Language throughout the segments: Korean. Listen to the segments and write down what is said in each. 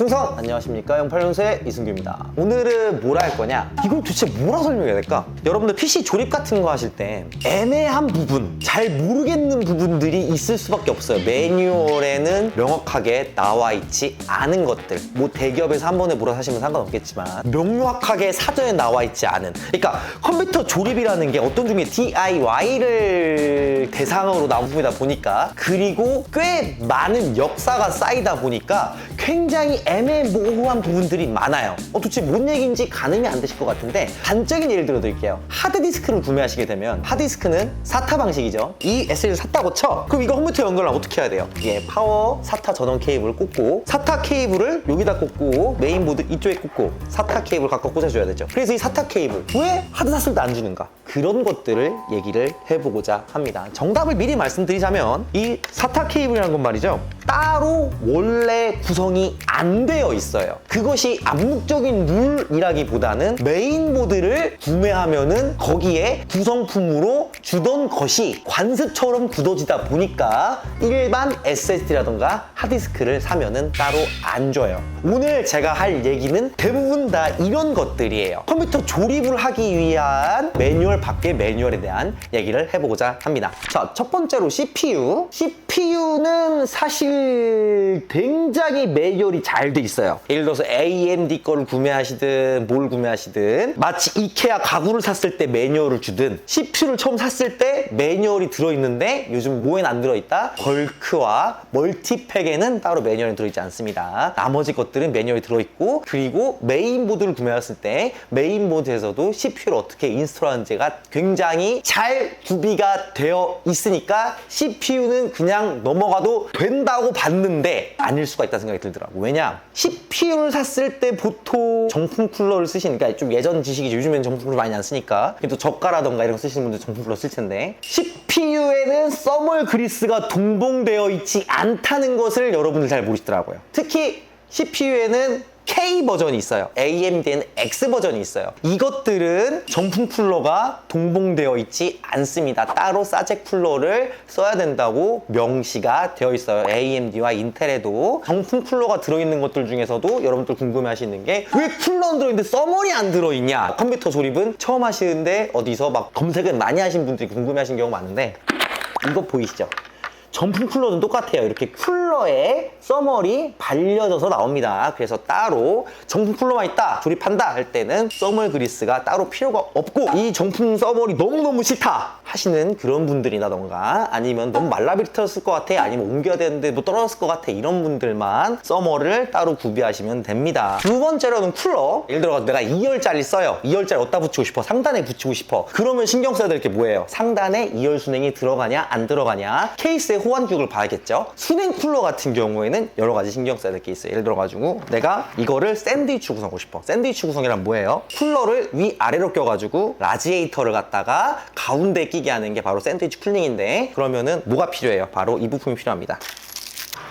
충성! 안녕하십니까, 08년생 이승규입니다. 오늘은 뭐라 할 거냐, 이걸 도대체 뭐라 설명해야 될까? 여러분들 PC 조립 같은 거 하실 때 애매한 부분, 잘 모르겠는 부분들이 있을 수밖에 없어요. 매뉴얼에는 명확하게 나와 있지 않은 것들, 뭐 대기업에서 한 번에 몰아 사시면 상관없겠지만 명확하게 사전에 나와 있지 않은, 그러니까 컴퓨터 조립이라는 게 어떤 종류의 DIY를 대상으로 나온 부분이다 보니까, 그리고 꽤 많은 역사가 쌓이다 보니까 굉장히 애매모호한 부분들이 많아요. 도대체 뭔 얘기인지 가늠이 안 되실 것 같은데, 단적인 예를 들어드릴게요. 하드디스크를 구매하시게 되면, 하드디스크는 SATA 방식이죠. 이 SSD를 샀다고 쳐. 그럼 이거 컴퓨터 연결을 어떻게 해야 돼요? 이게 파워 SATA 전원 케이블을 꽂고, SATA 케이블을 여기다 꽂고, 메인보드 이쪽에 꽂고, SATA 케이블 각각 꽂아줘야 되죠. 그래서 이 SATA 케이블 왜 하드 샀을 때 안 주는가? 그런 것들을 얘기를 해보고자 합니다. 정답을 미리 말씀드리자면, 이 SATA 케이블이라는 건 말이죠, 따로 원래 구성이 안 되어 있어요. 그것이 암묵적인 룰이라기보다는 메인보드를 구매하면은 거기에 구성품으로 주던 것이 관습처럼 굳어지다 보니까 일반 SSD라던가 하드디스크를 사면은 따로 안 줘요. 오늘 제가 할 얘기는 대부분 다 이런 것들이에요. 컴퓨터 조립을 하기 위한 매뉴얼 밖의 매뉴얼에 대한 얘기를 해보고자 합니다. 자, 첫 번째로 CPU. CPU는 사실 굉장히 매뉴얼이 잘 돼 있어요. 예를 들어서 AMD 거를 구매하시든 뭘 구매하시든, 마치 이케아 가구를 샀을 때 매뉴얼을 주든, CPU를 처음 샀을 때 매뉴얼이 들어있는데 요즘 뭐엔 안 들어있다? 벌크와 멀티팩에는 따로 매뉴얼이 들어있지 않습니다. 나머지 것들은 매뉴얼이 들어있고, 그리고 메인보드를 구매했을 때 메인보드에서도 CPU를 어떻게 인스톨하는지가 굉장히 잘 구비가 되어 있으니까 CPU는 그냥 넘어가도 된다고 봤는데 아닐 수가 있다는 생각이 들더라고요. 왜냐? CPU를 샀을 때 보통 정품 쿨러를 쓰시니까, 좀 예전 지식이죠. 요즘에는 정품 쿨러 많이 안 쓰니까. 또 저가라던가 이런 거 쓰시는 분들 정품 쿨러 쓸 텐데, CPU에는 써멀 그리스가 동봉되어 있지 않다는 것을 여러분들 잘 모르시더라고요. 특히 CPU에는 K 버전이 있어요. AMD에는 X 버전이 있어요. 이것들은 정품 쿨러가 동봉되어 있지 않습니다. 따로 사제 쿨러를 써야 된다고 명시가 되어 있어요. AMD와 인텔에도 정품 쿨러가 들어있는 것들 중에서도 여러분들 궁금해하시는 게, 왜 쿨러는 들어있는데 써멀이 안 들어있냐? 컴퓨터 조립은 처음 하시는데 어디서 막 검색을 많이 하신 분들이 궁금해하시는 경우가 많은데, 이거 보이시죠? 정품 쿨러는 똑같아요. 이렇게 쿨러에 써멀이 발려져서 나옵니다. 그래서 따로 정품 쿨러만 있다, 조립한다 할 때는 써멀 그리스가 따로 필요가 없고, 이 정품 써멀이 너무너무 싫다 하시는 그런 분들이라던가, 아니면 너무 말라비틀었을 것 같아, 아니면 옮겨야 되는데 뭐 떨어졌을 것 같아, 이런 분들만 써멀을 따로 구비하시면 됩니다. 두 번째로는 쿨러. 예를 들어 내가 2열짜리 써요. 2열짜리 어디다 붙이고 싶어? 상단에 붙이고 싶어. 그러면 신경 써야 될 게 뭐예요? 상단에 2열 순행이 들어가냐 안 들어가냐, 케이스의 호환축을 봐야겠죠. 순행 쿨러 같은 경우에는 여러 가지 신경 써야 될 게 있어요. 예를 들어가지고 내가 이거를 샌드위치 구성하고 싶어. 샌드위치 구성이란 뭐예요? 쿨러를 위아래로 껴가지고 라지에이터를 갖다가 가운데에 끼게 하는 게 바로 샌드위치 쿨링인데, 그러면은 뭐가 필요해요? 바로 이 부품이 필요합니다.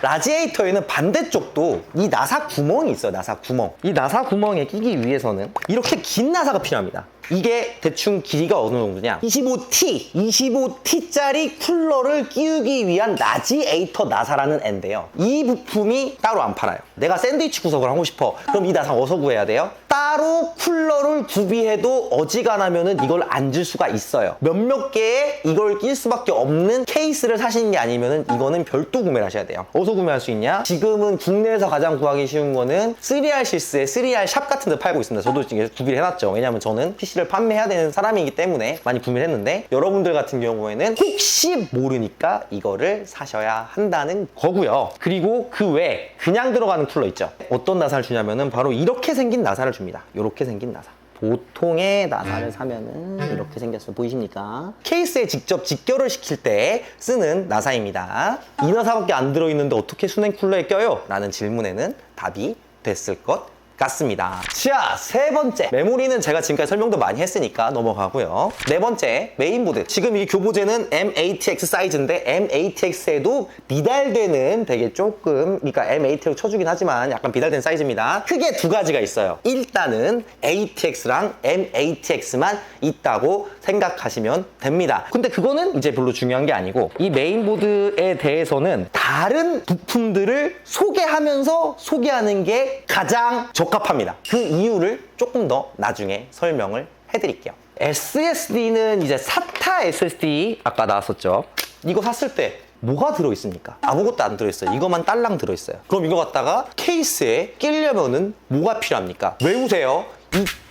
라지에이터에는 반대쪽도 이 나사 구멍이 있어요. 나사 구멍. 이 나사 구멍에 끼기 위해서는 이렇게 긴 나사가 필요합니다. 이게 대충 길이가 어느 정도냐, 25T짜리 쿨러를 끼우기 위한 라지에이터 나사라는 애인데요, 이 부품이 따로 안 팔아요. 내가 샌드위치 구성을 하고 싶어. 그럼 이 나사 어디서 구해야 돼요? 따로 쿨러를 구비해도 어지간하면은 이걸 안 줄 수가 있어요. 몇몇 개의 이걸 낄 수밖에 없는 케이스를 사시는 게 아니면은 이거는 별도 구매를 하셔야 돼요. 어디서 구매할 수 있냐? 지금은 국내에서 가장 구하기 쉬운 거는 3R 실스에 3R 샵 같은 데 팔고 있습니다. 저도 지금 구비를 해놨죠. 왜냐면 저는 PC를 판매해야 되는 사람이기 때문에 많이 구매를 했는데, 여러분들 같은 경우에는 혹시 모르니까 이거를 사셔야 한다는 거고요. 그리고 그 외에 그냥 들어가는 쿨러 있죠. 어떤 나사를 주냐면은 바로 이렇게 생긴 나사를 줍니다. 이렇게 생긴 나사. 보통의 나사를 사면은 이렇게 생겼어요. 보이십니까? 케이스에 직접 직결을 시킬 때 쓰는 나사입니다. 이 나사밖에 안 들어있는데 어떻게 순행 쿨러에 껴요? 라는 질문에는 답이 됐을 것 같습니다. 자, 세 번째. 메모리는 제가 지금까지 설명도 많이 했으니까 넘어가고요. 네 번째, 메인보드. 지금 이 교보제는 M-ATX 사이즈인데 M-ATX에도 미달되는 되게 조금, 그러니까 M-ATX로 쳐주긴 하지만 약간 비달된 사이즈입니다. 크게 두 가지가 있어요. 일단은 ATX랑 M-ATX만 있다고 생각하시면 됩니다. 근데 그거는 이제 별로 중요한 게 아니고 이 메인보드에 대해서는 다른 부품들을 소개하면서 소개하는 게 가장 적합합니다. 그 이유를 조금 더 나중에 설명을 해드릴게요. SSD는 이제 SATA SSD 아까 나왔었죠. 이거 샀을 때 뭐가 들어있습니까? 아무것도 안 들어있어요. 이거만 딸랑 들어있어요. 그럼 이거 갖다가 케이스에 끼려면은 뭐가 필요합니까? 외우세요.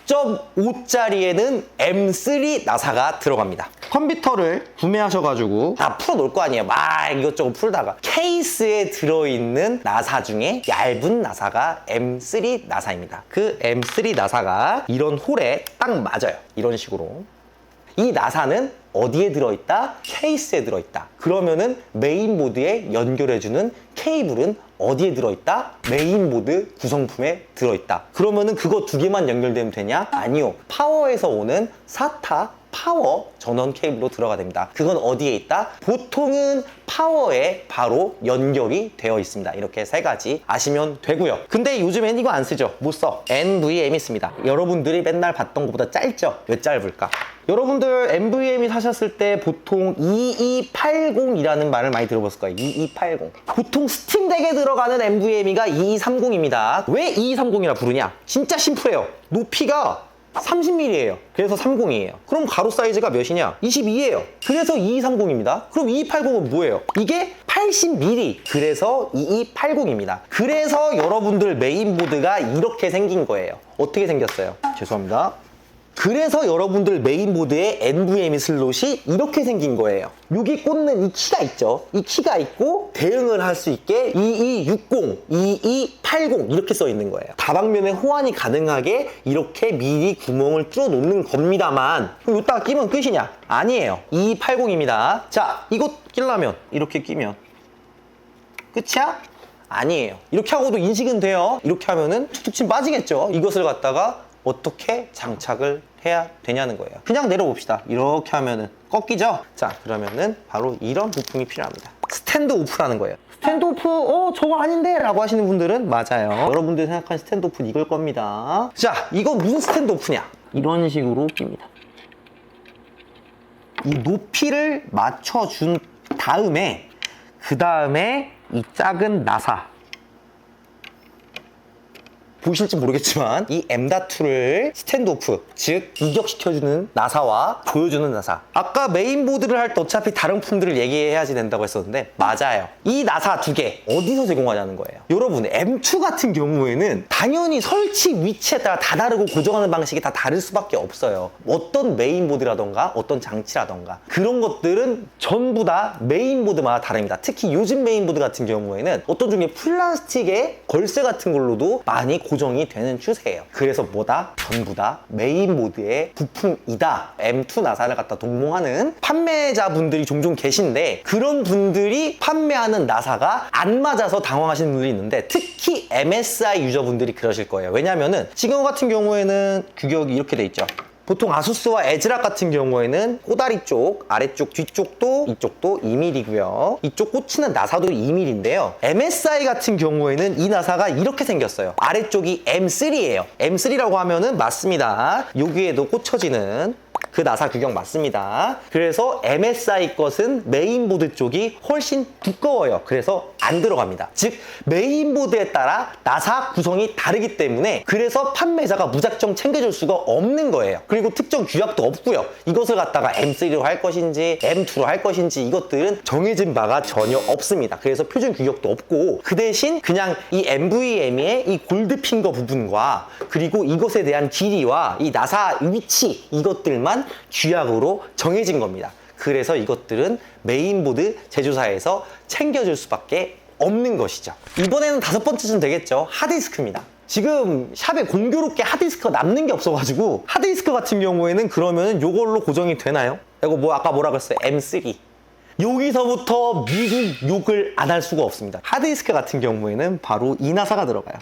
2.5짜리에는 M3 나사가 들어갑니다. 컴퓨터를 구매하셔가지고 다 풀어놓을 거 아니에요. 막 이것저것 풀다가 케이스에 들어있는 나사 중에 얇은 나사가 M3 나사입니다. 그 M3 나사가 이런 홀에 딱 맞아요. 이런 식으로. 이 나사는 어디에 들어있다? 케이스에 들어있다. 그러면은 메인보드에 연결해주는 케이블은 어디에 들어있다? 메인보드 구성품에 들어있다. 그러면은 그거 두 개만 연결되면 되냐? 아니요. 파워에서 오는 SATA 파워 전원 케이블로 들어가 됩니다. 그건 어디에 있다? 보통은 파워에 바로 연결이 되어 있습니다. 이렇게 세 가지 아시면 되고요. 근데 요즘엔 이거 안 쓰죠. 못 써. NVMe 씁니다. 여러분들이 맨날 봤던 것보다 짧죠? 왜 짧을까? 여러분들 NVMe 사셨을 때 보통 2280이라는 말을 많이 들어봤을 거예요. 2280. 보통 스팀덱에 들어가는 NVMe가 2230입니다. 왜 2230이라 부르냐? 진짜 심플해요. 높이가 30mm예요. 그래서 30이에요. 그럼 가로 사이즈가 몇이냐? 22예요. 그래서 2230입니다. 그럼 2280은 뭐예요? 이게 80mm. 그래서 2280입니다. 그래서 여러분들 메인보드가 이렇게 생긴 거예요. 어떻게 생겼어요? 죄송합니다. 그래서 여러분들 메인보드에 NVMe 슬롯이 이렇게 생긴 거예요. 여기 꽂는 이 키가 있죠. 이 키가 있고 대응을 할 수 있게 2260, 2280 이렇게 써 있는 거예요. 다방면에 호환이 가능하게 이렇게 미리 구멍을 뚫어 놓는 겁니다만 그럼 이따가 끼면 끝이냐? 아니에요. 2280입니다. 자, 이거 끼려면 이렇게 끼면 끝이야? 아니에요. 이렇게 하고도 인식은 돼요. 이렇게 하면은 툭툭 침 빠지겠죠. 이것을 갖다가 어떻게 장착을 해야 되냐는 거예요. 그냥 내려봅시다. 이렇게 하면은 꺾이죠? 자, 그러면은 바로 이런 부품이 필요합니다. 스탠드 오프라는 거예요. 스탠드 오프, 저거 아닌데? 라고 하시는 분들은 맞아요. 여러분들이 생각하는 스탠드 오프는 이걸 겁니다. 자, 이거 무슨 스탠드 오프냐? 이런 식으로 낍니다. 이 높이를 맞춰준 다음에 그 다음에 이 작은 나사 보이실지 모르겠지만 이 M.2를 스탠드오프, 즉 이격시켜주는 나사와 보여주는 나사. 아까 메인보드를 할 때 어차피 다른 품들을 얘기해야지 된다고 했었는데 맞아요. 이 나사 두 개 어디서 제공하냐는 거예요. 여러분 M2 같은 경우에는 당연히 설치 위치에 따라 다 다르고 고정하는 방식이 다 다를 수밖에 없어요. 어떤 메인보드라던가 어떤 장치라던가 그런 것들은 전부 다 메인보드마다 다릅니다. 특히 요즘 메인보드 같은 경우에는 어떤 중에 플라스틱의 걸쇠 같은 걸로도 많이 고정이 되는 추세예요. 그래서 뭐다? 전부 다 메인보드의 부품이다. M2 나사를 갖다 동봉하는 판매자분들이 종종 계신데 그런 분들이 판매하는 나사가 안 맞아서 당황하시는 분들이 있는데 특히 MSI 유저분들이 그러실 거예요. 왜냐면은 지금 같은 경우에는 규격이 이렇게 돼 있죠. 보통 아수스와 에즈락 같은 경우에는 꼬다리 쪽, 아래쪽, 뒤쪽도 이쪽도 2mm고요. 이쪽 꽂히는 나사도 2mm인데요. MSI 같은 경우에는 이 나사가 이렇게 생겼어요. 아래쪽이 M3예요. M3라고 하면은 맞습니다. 여기에도 꽂혀지는 그 나사 규격 맞습니다. 그래서 MSI 것은 메인보드 쪽이 훨씬 두꺼워요. 그래서 안 들어갑니다. 즉 메인보드에 따라 나사 구성이 다르기 때문에 그래서 판매자가 무작정 챙겨줄 수가 없는 거예요. 그리고 특정 규약도 없고요. 이것을 갖다가 M3로 할 것인지 M2로 할 것인지 이것들은 정해진 바가 전혀 없습니다. 그래서 표준 규격도 없고 그 대신 그냥 이 NVMe의 이 골드핑거 부분과 그리고 이것에 대한 길이와 이 나사 위치 이것들만 규약으로 정해진 겁니다. 그래서 이것들은 메인보드 제조사에서 챙겨줄 수밖에 없는 것이죠. 이번에는 다섯 번째쯤 되겠죠. 하드디스크입니다. 지금 샵에 공교롭게 하드디스크가 남는 게 없어가지고 하드디스크 같은 경우에는 그러면 이걸로 고정이 되나요? 이거 뭐 아까 뭐라 그랬어요? M3. 여기서부터 미국 욕을 안 할 수가 없습니다. 하드디스크 같은 경우에는 바로 이 나사가 들어가요.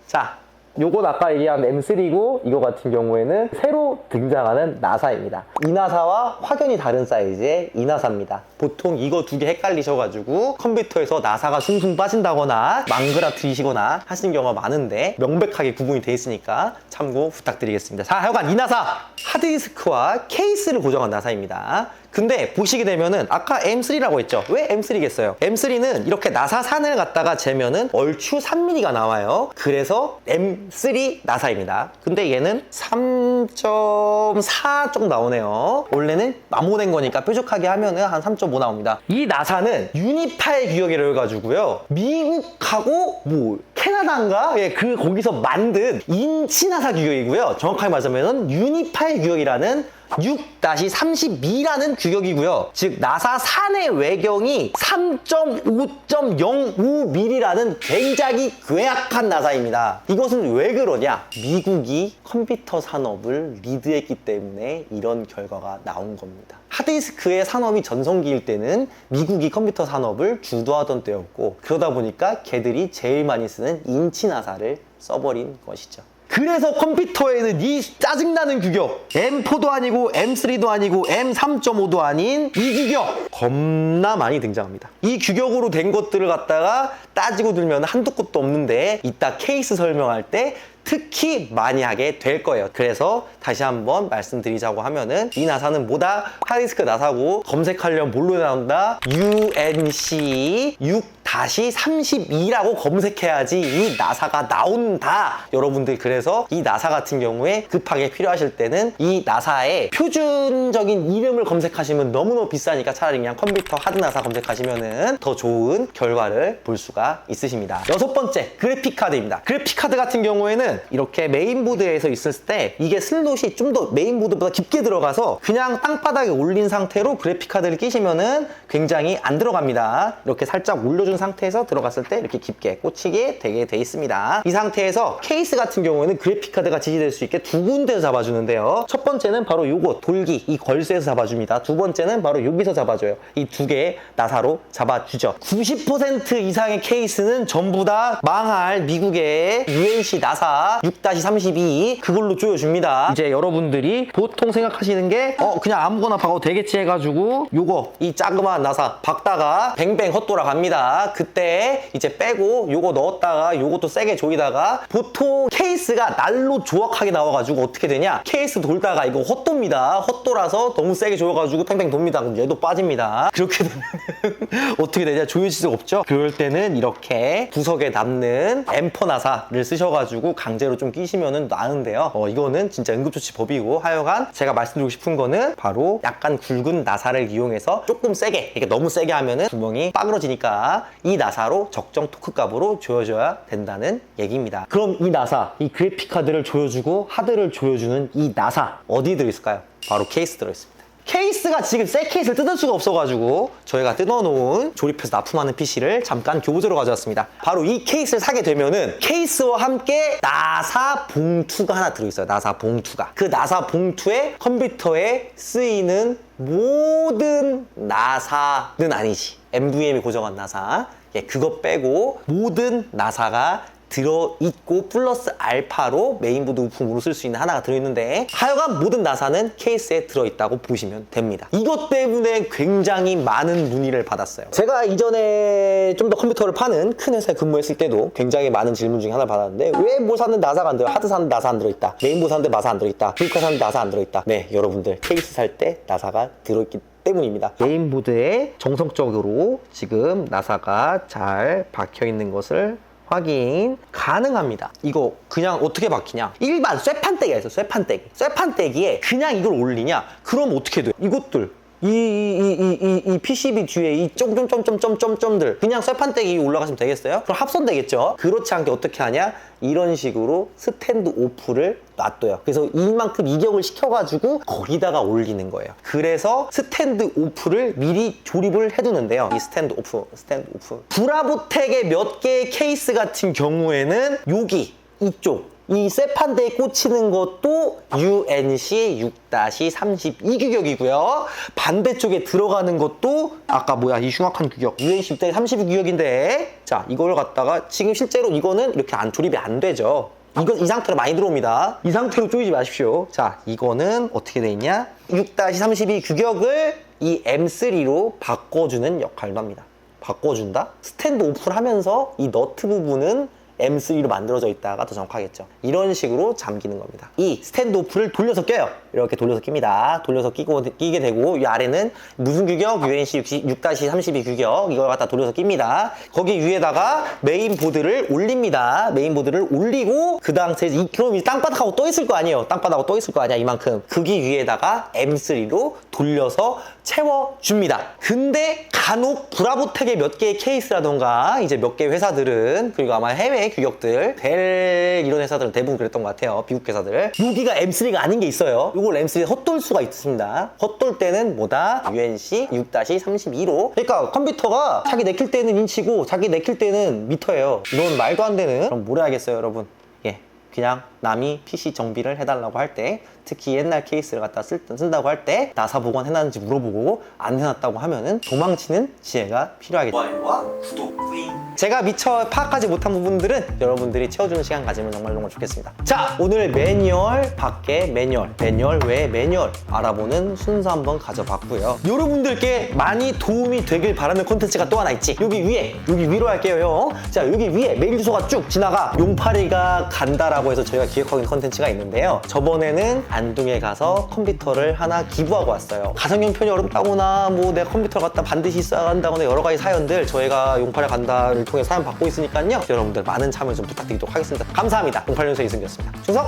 자, 요건 아까 얘기한 M3고 이거 같은 경우에는 새로 등장하는 나사입니다. 이 나사와 확연히 다른 사이즈의 이 나사입니다. 보통 이거 두 개 헷갈리셔가지고 컴퓨터에서 나사가 숭숭 빠진다거나 망그라뜨리시거나 하시는 경우가 많은데 명백하게 구분이 돼 있으니까 참고 부탁드리겠습니다. 자, 하여간 이 나사 하드디스크와 케이스를 고정한 나사입니다. 근데 보시게 되면은 아까 M3라고 했죠. 왜 M3겠어요? M3는 이렇게 나사산을 갖다가 재면은 얼추 3mm가 나와요. 그래서 M3 나사입니다. 근데 얘는 3.4 정도 나오네요. 원래는 마모된 거니까 뾰족하게 하면은 한 3.5 나옵니다. 이 나사는 유니파일 규격이라고 해가지고요. 미국하고 뭐 캐나다인가? 예, 거기서 만든 인치 나사 규격이고요. 정확하게 말하자면은 유니파일 규격이라는 6-32라는 규격이고요. 즉 나사 산의 외경이 3.5.05mm라는 굉장히 괴악한 나사입니다. 이것은 왜 그러냐? 미국이 컴퓨터 산업을 리드했기 때문에 이런 결과가 나온 겁니다. 하드디스크의 산업이 전성기일 때는 미국이 컴퓨터 산업을 주도하던 때였고, 그러다 보니까 걔들이 제일 많이 쓰는 인치 나사를 써버린 것이죠. 그래서 컴퓨터에는 이 짜증나는 규격 M4도 아니고 M3도 아니고 M3.5도 아닌 이 규격 겁나 많이 등장합니다. 이 규격으로 된 것들을 갖다가 따지고 들면 한도 끝도 없는데 이따 케이스 설명할 때 특히 많이 하게 될 거예요. 그래서 다시 한번 말씀드리자고 하면은 이 나사는 뭐다? 하드디스크 나사고 검색하려면 뭘로 나온다? UNC 6-32라고 검색해야지 이 나사가 나온다. 여러분들 그래서 이 나사 같은 경우에 급하게 필요하실 때는 이 나사의 표준적인 이름을 검색하시면 너무너무 비싸니까 차라리 그냥 컴퓨터 하드 나사 검색하시면은 더 좋은 결과를 볼 수가 있으십니다. 여섯 번째, 그래픽 카드입니다. 그래픽 카드 같은 경우에는 이렇게 메인보드에서 있을 때 이게 슬롯이 좀 더 메인보드보다 깊게 들어가서 그냥 땅바닥에 올린 상태로 그래픽 카드를 끼시면은 굉장히 안 들어갑니다. 이렇게 살짝 올려준 상태에서 들어갔을 때 이렇게 깊게 꽂히게 되게 돼 있습니다. 이 상태에서 케이스 같은 경우에는 그래픽 카드가 지지될 수 있게 두 군데서 잡아주는데요. 첫 번째는 바로 요거 돌기 이 걸쇠에서 잡아줍니다. 두 번째는 바로 여기서 잡아줘요. 이 두 개의 나사로 잡아주죠. 90% 이상의 케이스는 전부 다 망할 미국의 UNC 나사 6-32 그걸로 조여줍니다. 이제 여러분들이 보통 생각하시는 게 그냥 아무거나 박아도 되겠지 해가지고 요거 이 자그마한 나사 박다가 뱅뱅 헛돌아 갑니다. 그때 이제 빼고 요거 넣었다가 요것도 세게 조이다가 보통 케이스가 날로 조악하게 나와가지고 어떻게 되냐? 케이스 돌다가 이거 헛돕니다. 헛돌아서 너무 세게 조여가지고 팽팽 돕니다. 그럼 얘도 빠집니다. 그렇게 되면 어떻게 되냐? 조여질 수가 없죠? 그럴 때는 이렇게 구석에 남는 M4 나사를 쓰셔가지고 강제로 좀 끼시면은 나은데요. 이거는 진짜 응급조치법이고 하여간 제가 말씀드리고 싶은 거는 바로 약간 굵은 나사를 이용해서 조금 세게 이렇게 너무 세게 하면은 구멍이 빠그러지니까 이 나사로 적정 토크값으로 조여줘야 된다는 얘기입니다. 그럼 이 나사, 이 그래픽카드를 조여주고 하드를 조여주는 이 나사 어디 들어있을까요? 바로 케이스 들어있습니다. 케이스가 지금 새 케이스를 뜯을 수가 없어가지고 저희가 뜯어놓은 조립해서 납품하는 PC를 잠깐 교보제로 가져왔습니다. 바로 이 케이스를 사게 되면은 케이스와 함께 나사 봉투가 하나 들어있어요. 나사 봉투가. 그 나사 봉투에 컴퓨터에 쓰이는 모든 나사는 아니지. NVMe 고정한 나사. 그거 빼고 모든 나사가 들어있고 플러스 알파로 메인보드 부품으로 쓸 수 있는 하나가 들어있는데 하여간 모든 나사는 케이스에 들어있다고 보시면 됩니다. 이것 때문에 굉장히 많은 문의를 받았어요. 제가 이전에 좀 더 컴퓨터를 파는 큰 회사에 근무했을 때도 굉장히 많은 질문 중에 하나 받았는데 왜 뭐 샀는데 나사가 안 들어? 하드 샀는데 나사 안 들어있다. 메인보드 샀는데 나사 안 들어있다. 그래픽카 샀는데 나사 안 들어있다. 네, 여러분들 케이스 살 때 나사가 들어있기 때문입니다. 메인보드에 정성적으로 지금 나사가 잘 박혀 있는 것을 확인 가능합니다. 이거 그냥 어떻게 박히냐? 일반 쇠판떼기가 있어. 쇠판떼기. 쇠판떼기에 그냥 이걸 올리냐? 그럼 어떻게 돼? 이것들 이 PCB 뒤에 이 점점점점점점점들 그냥 쇠판떼기 올라가시면 되겠어요? 그럼 합선되겠죠? 그렇지 않게 어떻게 하냐? 이런 식으로 스탠드 오프를 놔둬요. 그래서 이만큼 이격을 시켜가지고 거기다가 올리는 거예요. 그래서 스탠드 오프를 미리 조립을 해두는데요. 이 스탠드 오프. 브라보텍의 몇 개의 케이스 같은 경우에는 여기 이쪽 이 쇠판대에 꽂히는 것도 UNC 6-32 규격이고요. 반대쪽에 들어가는 것도 아까 이 흉악한 규격 UNC 6-32 규격인데 자 이걸 갖다가 지금 실제로 이거는 이렇게 조립이 안 되죠. 이 상태로 많이 들어옵니다. 이 상태로 쪼이지 마십시오. 자, 이거는 어떻게 돼 있냐? 6-32 규격을 이 M3로 바꿔주는 역할도 합니다. 바꿔준다? 스탠드 오프를 하면서 이 너트 부분은 M3로 만들어져 있다가 더 정확하겠죠. 이런 식으로 잠기는 겁니다. 이 스탠드 오프를 돌려서 껴요. 이렇게 돌려서 낍니다. 돌려서 끼게 되고 이 아래는 무슨 규격? UNC 6-32 규격 이걸 갖다 돌려서 낍니다. 거기 위에다가 메인보드를 올립니다. 메인보드를 올리고 그 당시에 그럼 이 땅바닥하고 떠 있을 거 아니에요. 땅바닥하고 떠 있을 거 아니야 이만큼. 거기 위에다가 M3로 돌려서 채워줍니다. 근데 간혹 브라보텍의 몇 개의 케이스라던가 이제 몇 개의 회사들은 그리고 아마 해외 규격들 델 이런 회사들은 대부분 그랬던 것 같아요. 미국 회사들 여기가 M3가 아닌 게 있어요. 이걸 M3에 헛돌 수가 있습니다. 헛돌 때는 뭐다? UNC 6-32로 그러니까 컴퓨터가 자기 내킬 때는 인치고 자기 내킬 때는 미터예요. 이건 말도 안 되는. 그럼 뭘 해야겠어요 여러분? 예, 그냥 남이 PC 정비를 해달라고 할 때 특히 옛날 케이스를 갖다 쓴다고 할 때 나사 보관해놨는지 물어보고 안 해놨다고 하면은 도망치는 지혜가 필요하겠죠. 좋아요와 구독 뿌잉. 제가 미처 파악하지 못한 부분들은 여러분들이 채워주는 시간 가지면 정말 너무 좋겠습니다. 자, 오늘 매뉴얼 밖에 매뉴얼 외에 매뉴얼 알아보는 순서 한번 가져봤고요. 여러분들께 많이 도움이 되길 바라는 콘텐츠가 또 하나 있지. 여기 위로 할게요 형. 자, 여기 위에 메일 주소가 쭉 지나가 용팔이가 간다라고 해서 저희가 기획하고 있는 콘텐츠가 있는데요. 저번에는 안동에 가서 컴퓨터를 하나 기부하고 왔어요. 가정형편이 어렵다거나 뭐 내가 컴퓨터를 갖다 반드시 써야 한다거나 여러 가지 사연들 저희가 용팔이 간다를 통해 사연 받고 있으니까요. 여러분들 많은 참여 좀 부탁드리도록 하겠습니다. 감사합니다. 08년생 이승기였습니다. 충성!